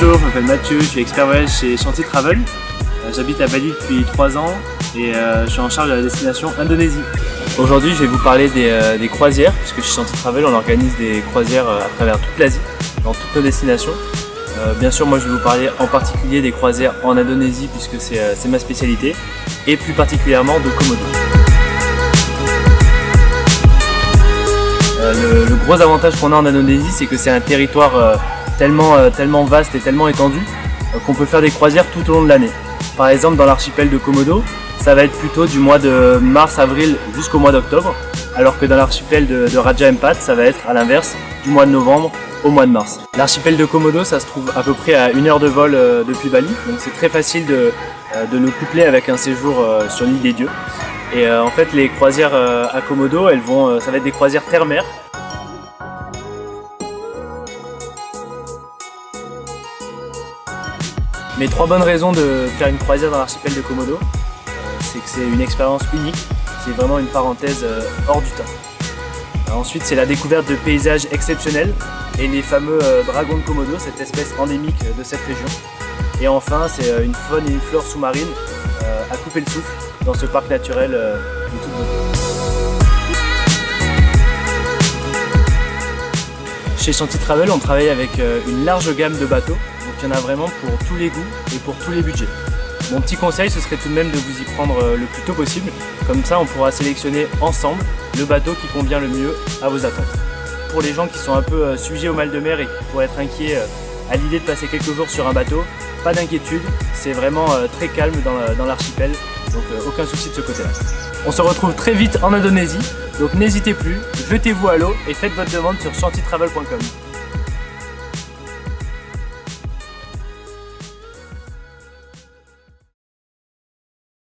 Bonjour, je m'appelle Mathieu, je suis expert voyage chez Chanty Travel. J'habite à Bali depuis 3 ans et je suis en charge de la destination Indonésie. Aujourd'hui, je vais vous parler des croisières, puisque chez Chanty Travel, on organise des croisières à travers toute l'Asie, dans toutes nos destinations. Bien sûr, moi je vais vous parler en particulier des croisières en Indonésie, puisque c'est ma spécialité, et plus particulièrement de Komodo. Le gros avantage qu'on a en Indonésie, c'est que c'est un territoire tellement vaste et tellement étendu qu'on peut faire des croisières tout au long de l'année. Par exemple, dans l'archipel de Komodo, ça va être plutôt du mois de mars-avril jusqu'au mois d'octobre, alors que dans l'archipel de Raja Ampat, ça va être à l'inverse, du mois de novembre au mois de mars. L'archipel de Komodo, ça se trouve à peu près à 1 heure de vol depuis Bali, donc c'est très facile de le coupler avec un séjour sur l'île des Dieux. Et en fait, les croisières à Komodo, ça va être des croisières terre-mer. Mais 3 bonnes raisons de faire une croisière dans l'archipel de Komodo, c'est que c'est une expérience unique, c'est vraiment une parenthèse hors du temps. Ensuite, c'est la découverte de paysages exceptionnels et les fameux dragons de Komodo, cette espèce endémique de cette région. Et enfin, c'est une faune et une flore sous-marine à couper le souffle dans ce parc naturel de toute beauté. Chez Chanty Travel, on travaille avec une large gamme de bateaux, donc il y en a vraiment pour tous les goûts et pour tous les budgets. Mon petit conseil, ce serait tout de même de vous y prendre le plus tôt possible, comme ça on pourra sélectionner ensemble le bateau qui convient le mieux à vos attentes. Pour les gens qui sont un peu sujets au mal de mer et qui pourraient être inquiets à l'idée de passer quelques jours sur un bateau, pas d'inquiétude, c'est vraiment très calme dans l'archipel, donc aucun souci de ce côté-là. On se retrouve très vite en Indonésie, donc n'hésitez plus, jetez-vous à l'eau et faites votre demande sur chantytravel.com.